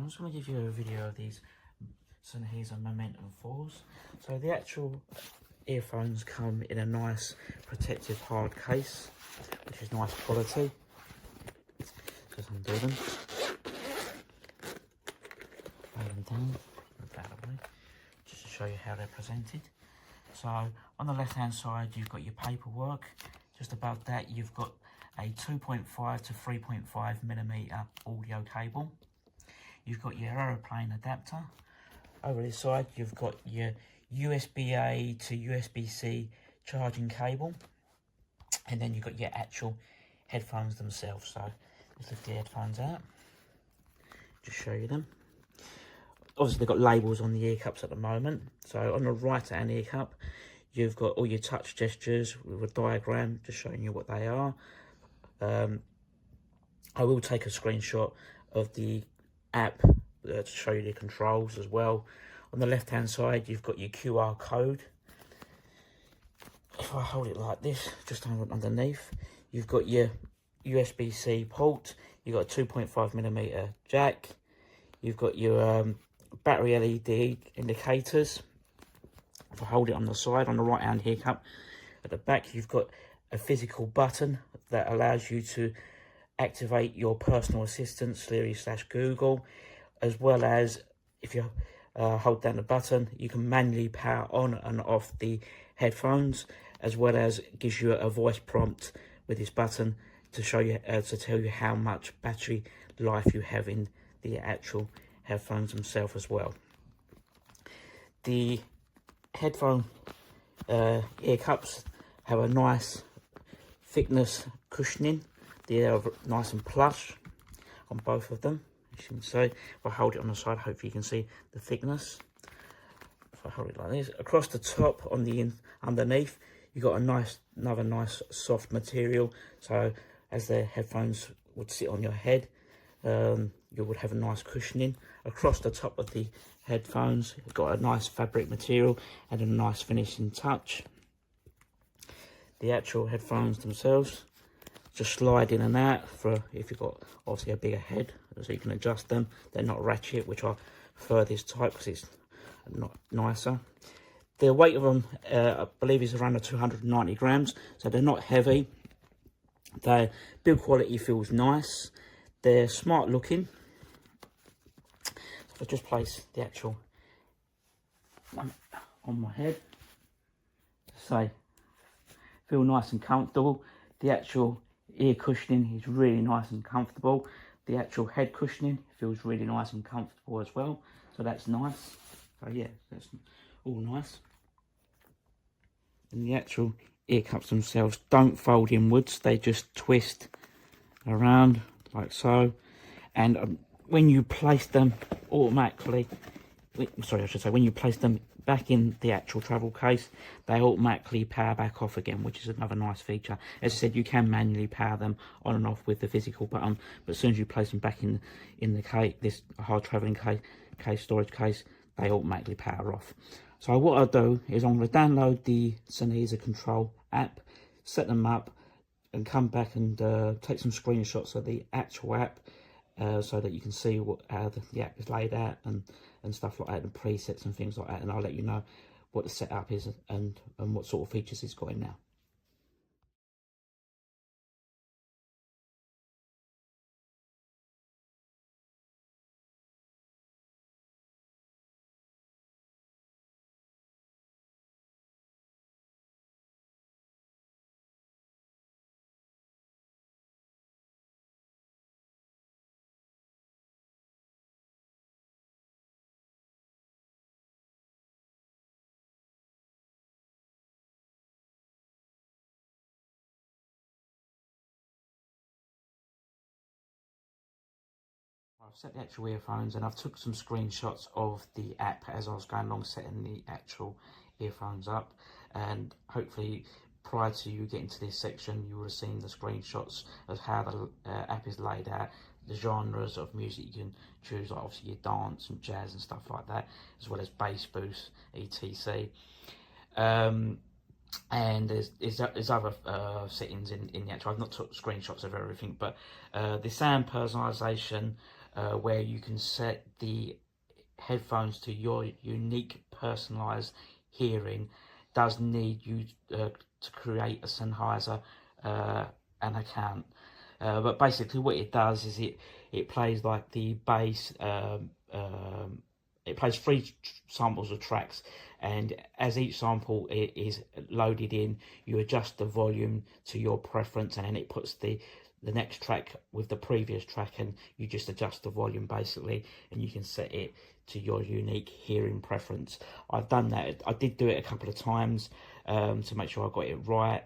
I'm just going to give you a video of these Sennheiser MOMENTUM 4s. So the actual earphones come in a nice protective hard case, which is nice quality. Just undo them. Lay them down, just to show you how they're presented. So on the left hand side you've got your paperwork. Just above that you've got a 2.5 to 3.5 millimeter audio cable. You've got your aeroplane adapter. Over this side you've got your USB-A to USB-C charging cable, and then you've got your actual headphones themselves. So let's lift the headphones out, just show you them. Obviously they've got labels on the ear cups at the moment. So on the right hand ear cup you've got all your touch gestures with a diagram just showing you what they are. I will take a screenshot of the app to show you the controls as well. On the left hand side you've got your QR code. If I hold it like this, just underneath, you've got your USB-C port, you've got a 2.5 millimeter jack, you've got your battery LED indicators. If I hold it on the side, on the right hand ear cup, at the back you've got a physical button that allows you to activate your personal assistant, Siri/Google, as well as if you hold down the button, you can manually power on and off the headphones, as well as gives you a voice prompt with this button to show you to tell you how much battery life you have in the actual headphones themselves as well. The headphone ear cups have a nice thickness cushioning. They are nice and plush on both of them. As you can see, if I hold it on the side, hopefully you can see the thickness. If I hold it like this, across the top on the underneath, you got another nice soft material. So as the headphones would sit on your head, you would have a nice cushioning. Across the top of the headphones, you've got a nice fabric material and a nice finishing touch. The actual headphones themselves just slide in and out for if you've got obviously a bigger head, so you can adjust them. They're not ratchet, which I prefer this type because it's not nicer. The weight of them, I believe, is around 290 grams, so they're not heavy. Their build quality feels nice. They're smart looking. So if I just place the actual one on my head, say, feel nice and comfortable. The actual ear cushioning is really nice and comfortable. The actual head cushioning feels really nice and comfortable as well, so that's nice. So yeah, that's all nice. And the actual ear cups themselves don't fold inwards, they just twist around like so. And when you place them automatically, when you place them back in the actual travel case, they automatically power back off again, which is another nice feature. As I said, you can manually power them on and off with the physical button, but as soon as you place them back in the case, this hard traveling case storage case, they automatically power off. So what I'll do is I'm going to download the Sennheiser Control app, set them up, and come back and take some screenshots of the actual app, so that you can see how the app is laid out and stuff like that, and presets and things like that, and I'll let you know what the setup is and what sort of features it's got in now. I've set the actual earphones and I've took some screenshots of the app as I was going along setting the actual earphones up, and hopefully prior to you getting to this section you would have seen the screenshots of how the app is laid out, the genres of music you can choose, like obviously your dance and jazz and stuff like that, as well as bass boost, etc. And there's other settings in the actual. I've not took screenshots of everything, but the sound personalization, where you can set the headphones to your unique personalized hearing, does need you to create a Sennheiser an account. But basically what it does is it plays like the bass, it plays 3 samples of tracks, and as each sample is loaded in, you adjust the volume to your preference, and then it puts the next track with the previous track, and you just adjust the volume basically, and you can set it to your unique hearing preference. I've done that. I did do it a couple of times to make sure I got it right,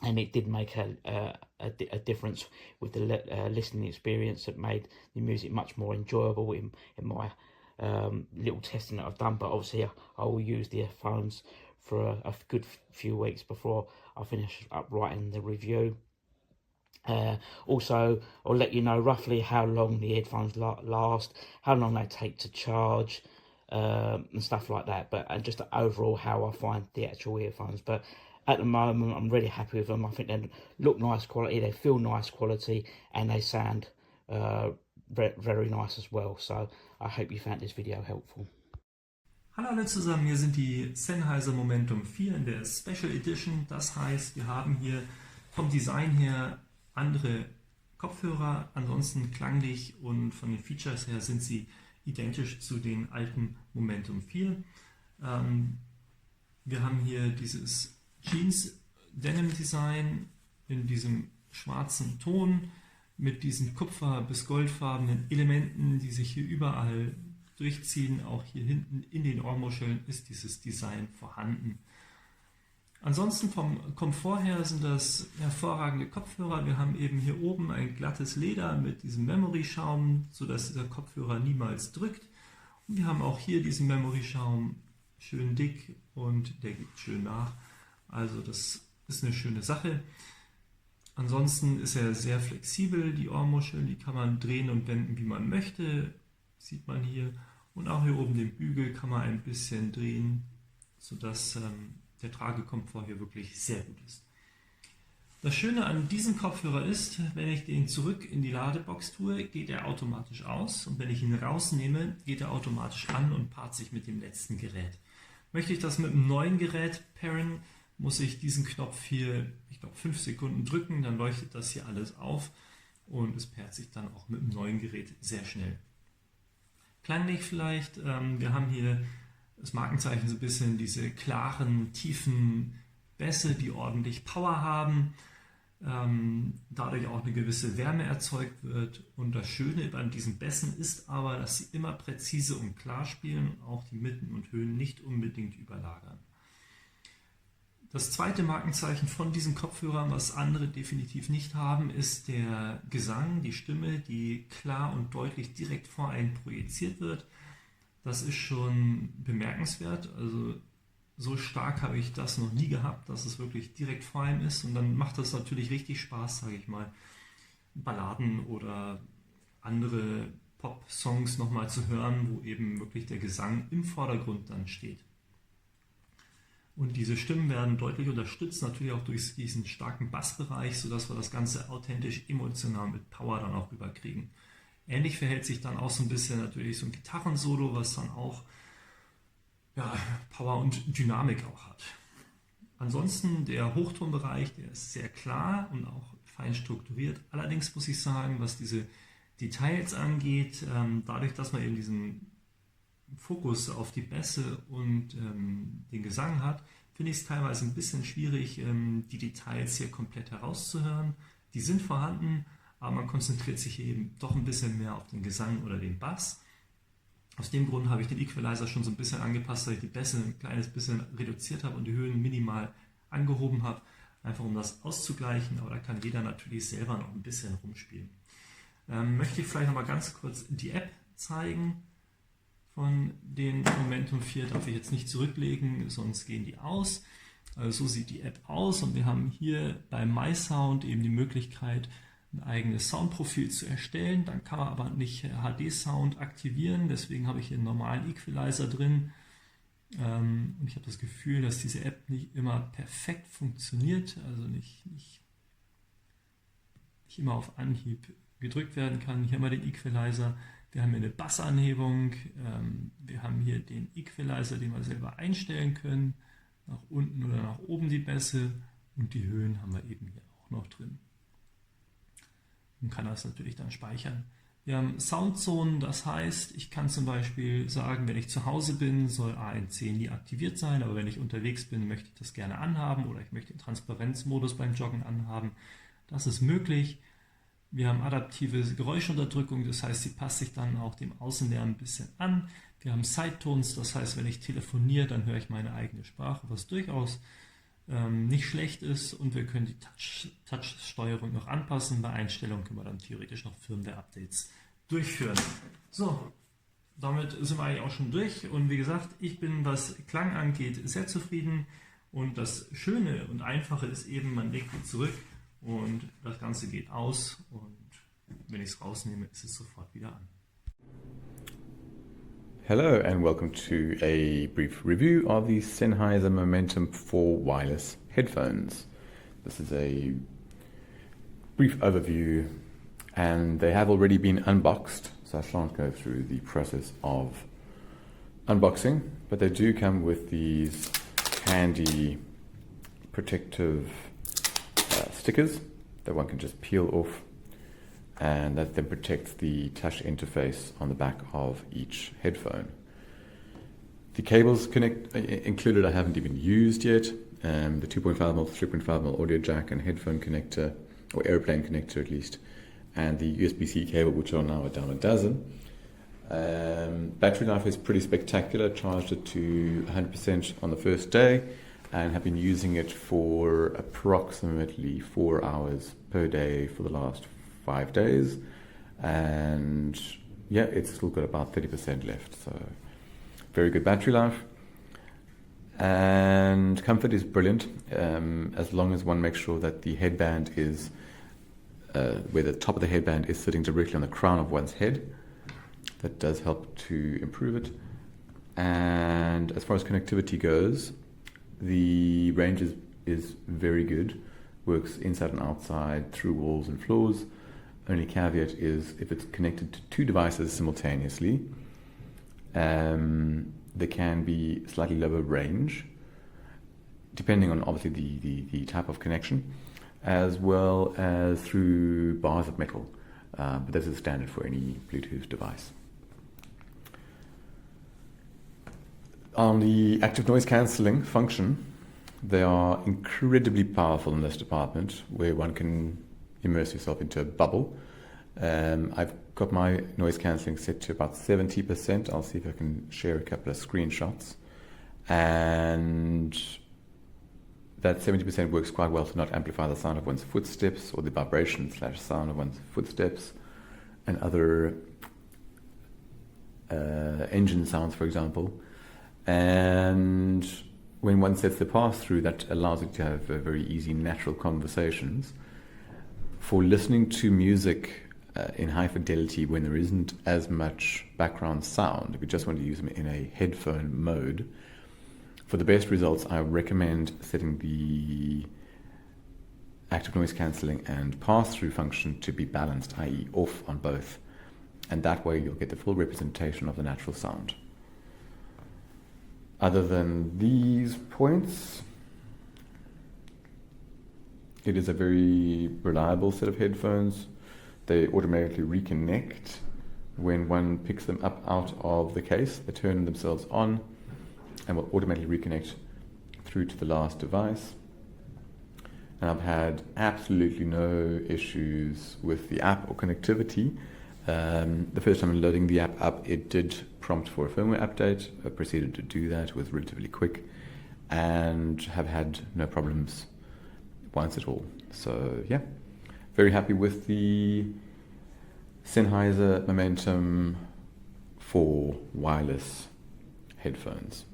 and it did make a difference with the listening experience. That made the music much more enjoyable in my little testing that I've done. But obviously I will use the earphones for a good few weeks before I finish up writing the review. Also, I'll let you know roughly how long the headphones last, how long they take to charge, and stuff like that. But and just overall how I find the actual earphones. But at the moment, I'm really happy with them. I think they look nice quality, they feel nice quality, and they sound very nice as well. So I hope you found this video helpful. Hallo alle zusammen, hier sind die Sennheiser Momentum 4 in der Special Edition. Das heißt, wir haben hier vom Design her andere Kopfhörer, ansonsten klanglich und von den Features her sind sie identisch zu den alten Momentum 4. Wir haben hier dieses Jeans Denim Design in diesem schwarzen Ton mit diesen kupfer- bis goldfarbenen Elementen, die sich hier überall durchziehen. Auch hier hinten in den Ohrmuscheln ist dieses Design vorhanden. Ansonsten vom Komfort her sind das hervorragende Kopfhörer. Wir haben eben hier oben ein glattes Leder mit diesem Memory-Schaum, sodass dieser Kopfhörer niemals drückt. Und wir haben auch hier diesen Memory-Schaum schön dick und der gibt schön nach. Also das ist eine schöne Sache. Ansonsten ist er sehr flexibel, die Ohrmuscheln, die kann man drehen und wenden, wie man möchte, sieht man hier. Und auch hier oben den Bügel kann man ein bisschen drehen, sodass der Tragekomfort hier wirklich sehr gut ist. Das Schöne an diesem Kopfhörer ist, wenn ich den zurück in die Ladebox tue, geht er automatisch aus, und wenn ich ihn rausnehme, geht er automatisch an und paart sich mit dem letzten Gerät. Möchte ich das mit einem neuen Gerät pairen, muss ich diesen Knopf hier, ich glaube 5 Sekunden drücken, dann leuchtet das hier alles auf und es paart sich dann auch mit einem neuen Gerät sehr schnell. Klanglich vielleicht, wir haben hier das Markenzeichen so ein bisschen diese klaren, tiefen Bässe, die ordentlich Power haben, dadurch auch eine gewisse Wärme erzeugt wird. Und das Schöne an diesen Bässen ist aber, dass sie immer präzise und klar spielen und auch die Mitten und Höhen nicht unbedingt überlagern. Das zweite Markenzeichen von diesen Kopfhörern, was andere definitiv nicht haben, ist der Gesang, die Stimme, die klar und deutlich direkt vor einen projiziert wird. Das ist schon bemerkenswert, also so stark habe ich das noch nie gehabt, dass es wirklich direkt vor einem ist, und dann macht das natürlich richtig Spaß, sage ich mal, Balladen oder andere Pop-Songs nochmal zu hören, wo eben wirklich der Gesang im Vordergrund dann steht. Und diese Stimmen werden deutlich unterstützt, natürlich auch durch diesen starken Bassbereich, sodass wir das Ganze authentisch, emotional mit Power dann auch rüberkriegen. Ähnlich verhält sich dann auch so ein bisschen natürlich so ein Gitarrensolo, was dann auch Power und Dynamik auch hat. Ansonsten der Hochtonbereich, der ist sehr klar und auch fein strukturiert. Allerdings muss ich sagen, was diese Details angeht, dadurch, dass man eben diesen Fokus auf die Bässe und den Gesang hat, finde ich es teilweise ein bisschen schwierig, die Details hier komplett herauszuhören. Die sind vorhanden, aber man konzentriert sich hier eben doch ein bisschen mehr auf den Gesang oder den Bass. Aus dem Grund habe ich den Equalizer schon so ein bisschen angepasst, dass ich die Bässe ein kleines bisschen reduziert habe und die Höhen minimal angehoben habe, einfach um das auszugleichen, aber da kann jeder natürlich selber noch ein bisschen rumspielen. Möchte ich vielleicht noch mal ganz kurz die App zeigen von den Momentum 4, darf ich jetzt nicht zurücklegen, sonst gehen die aus. Also so sieht die App aus, und wir haben hier bei MySound eben die Möglichkeit, ein eigenes Soundprofil zu erstellen. Dann kann man aber nicht HD-Sound aktivieren, deswegen habe ich hier einen normalen Equalizer drin. Und ich habe das Gefühl, dass diese App nicht immer perfekt funktioniert, also nicht immer auf Anhieb gedrückt werden kann. Hier haben wir den Equalizer, wir haben hier eine Bassanhebung, wir haben hier den Equalizer, den wir selber einstellen können, nach unten oder nach oben die Bässe, und die Höhen haben wir eben hier auch noch drin. Man kann das natürlich dann speichern. Wir haben Soundzonen, das heißt, ich kann zum Beispiel sagen, wenn ich zu Hause bin, soll ANC nie aktiviert sein, aber wenn ich unterwegs bin, möchte ich das gerne anhaben, oder ich möchte den Transparenzmodus beim Joggen anhaben. Das ist möglich. Wir haben adaptive Geräuschunterdrückung, das heißt, sie passt sich dann auch dem Außenlärm ein bisschen an. Wir haben Sidetones, das heißt, wenn ich telefoniere, dann höre ich meine eigene Sprache, was durchaus nicht schlecht ist, und wir können die Touch-Steuerung noch anpassen. Bei Einstellungen können wir dann theoretisch noch Firmware-Updates durchführen. So, damit sind wir eigentlich auch schon durch, und wie gesagt, ich bin, was Klang angeht, sehr zufrieden, und das Schöne und Einfache ist eben, man legt die zurück und das Ganze geht aus, und wenn ich es rausnehme, ist es sofort wieder an. Hello and welcome to a brief review of the Sennheiser MOMENTUM 4 wireless headphones. This is a brief overview, and they have already been unboxed, so I shan't go through the process of unboxing, but they do come with these handy protective stickers that one can just peel off, and that then protects the touch interface on the back of each headphone. The cables included I haven't even used yet. The 2.5mm, 3.5mm audio jack and headphone connector, or airplane connector at least, and the USB-C cable, which are now a dime a dozen. Battery life is pretty spectacular. Charged it to 100% on the first day, and have been using it for approximately 4 hours per day for the last 5 days, and yeah, it's still got about 30% left, so very good battery life. And comfort is brilliant, as long as one makes sure that the headband is where the top of the headband is sitting directly on the crown of one's head. That does help to improve it. And as far as connectivity goes, the range is very good, works inside and outside, through walls and floors. Only caveat is if it's connected to 2 devices simultaneously, there can be slightly lower range, depending on obviously the type of connection, as well as through bars of metal, but this is standard for any Bluetooth device. On the active noise cancelling function, they are incredibly powerful in this department, where one can immerse yourself into a bubble. I've got my noise cancelling set to about 70%. I'll see if I can share a couple of screenshots. And that 70% works quite well to not amplify the sound of one's footsteps, or the vibration / sound of one's footsteps, and other engine sounds, for example. And when one sets the pass-through, that allows it to have very easy, natural conversations. For listening to music in high fidelity, when there isn't as much background sound, if you just want to use them in a headphone mode, for the best results, I recommend setting the active noise cancelling and pass-through function to be balanced, i.e. off on both. And that way you'll get the full representation of the natural sound. Other than these points, it is a very reliable set of headphones. They automatically reconnect when one picks them up out of the case. They turn themselves on and will automatically reconnect through to the last device. And I've had absolutely no issues with the app or connectivity. The first time loading the app up, it did prompt for a firmware update. I proceeded to do that. It was relatively quick, and have had no problems once at all. So yeah, very happy with the Sennheiser MOMENTUM 4 wireless headphones.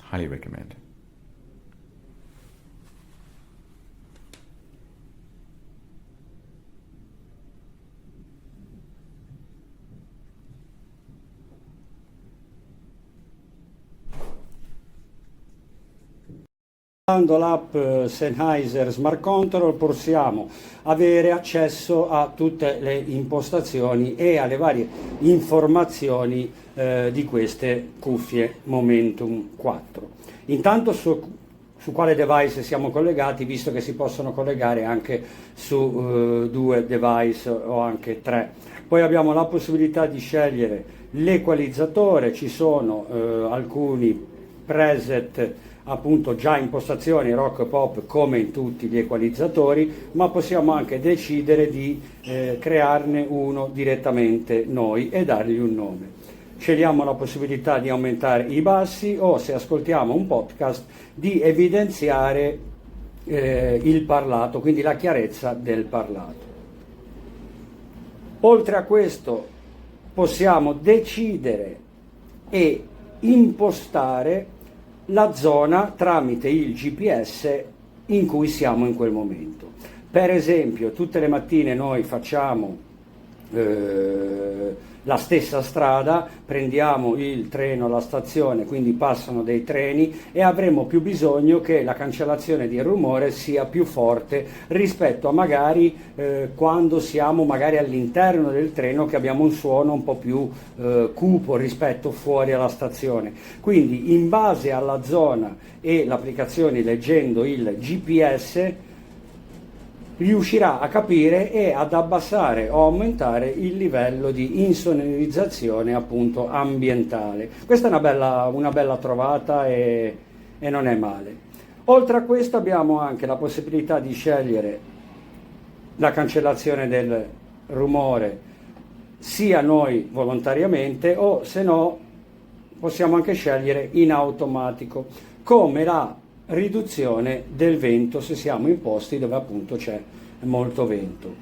Highly recommend. Usando l'app Sennheiser Smart Control possiamo avere accesso a tutte le impostazioni e alle varie informazioni di queste cuffie Momentum 4. Intanto su quale device siamo collegati, visto che si possono collegare anche su 2 device o anche 3. Poi abbiamo la possibilità di scegliere l'equalizzatore, ci sono alcuni preset appunto già impostazioni rock pop come in tutti gli equalizzatori, ma possiamo anche decidere di crearne uno direttamente noi e dargli un nome. Scegliamo la possibilità di aumentare i bassi o, se ascoltiamo un podcast, di evidenziare il parlato, quindi la chiarezza del parlato. Oltre a questo possiamo decidere e impostare la zona tramite il GPS in cui siamo in quel momento. Per esempio, tutte le mattine noi facciamo la stessa strada, prendiamo il treno alla stazione, quindi passano dei treni e avremo più bisogno che la cancellazione di rumore sia più forte rispetto a magari quando siamo magari all'interno del treno, che abbiamo un suono un po' più cupo rispetto fuori alla stazione. Quindi in base alla zona e l'applicazione, leggendo il GPS, riuscirà a capire e ad abbassare o aumentare il livello di insonorizzazione appunto ambientale. Questa è una bella trovata e non è male. Oltre a questo abbiamo anche la possibilità di scegliere la cancellazione del rumore sia noi volontariamente, o se no possiamo anche scegliere in automatico, come la riduzione del vento se siamo in posti dove appunto c'è molto vento.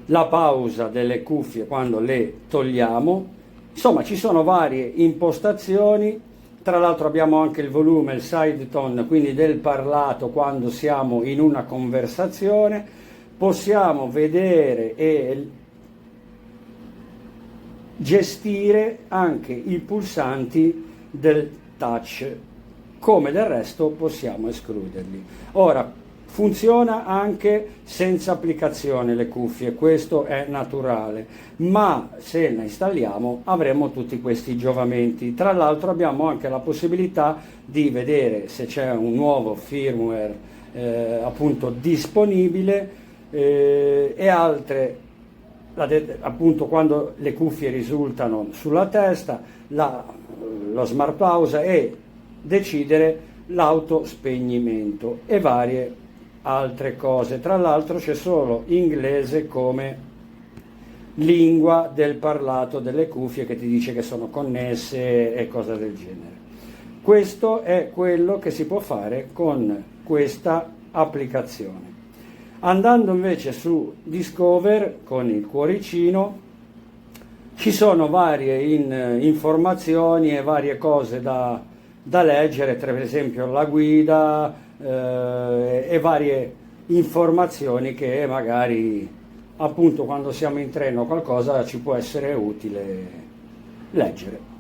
La pausa delle cuffie quando le togliamo, insomma ci sono varie impostazioni. Tra l'altro abbiamo anche il volume, il side tone, quindi del parlato quando siamo in una conversazione. Possiamo vedere e gestire anche i pulsanti del touch, come del resto possiamo escluderli. Ora, funziona anche senza applicazione le cuffie, questo è naturale, ma se le installiamo avremo tutti questi giovamenti. Tra l'altro abbiamo anche la possibilità di vedere se c'è un nuovo firmware appunto disponibile e altre, appunto quando le cuffie risultano sulla testa, lo smart pausa e decidere l'autospegnimento e varie altre cose. Tra l'altro c'è solo inglese come lingua del parlato delle cuffie, che ti dice che sono connesse e cose del genere. Questo è quello che si può fare con questa applicazione. Andando invece su Discover con il cuoricino, ci sono varie informazioni e varie cose da leggere, per esempio la guida e varie informazioni che magari appunto quando siamo in treno qualcosa ci può essere utile leggere.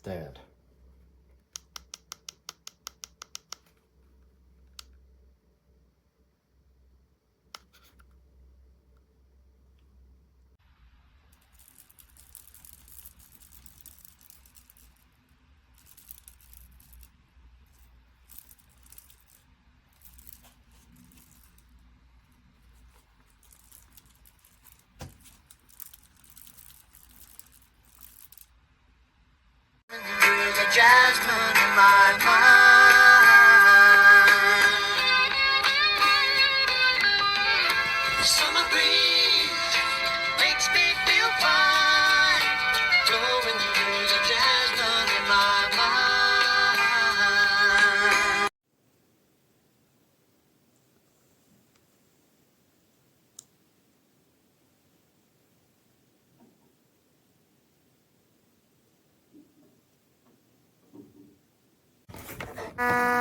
instead. Jasmine in my mind. Summer breeze makes me feel fine, blowing through the jasmine in my mind.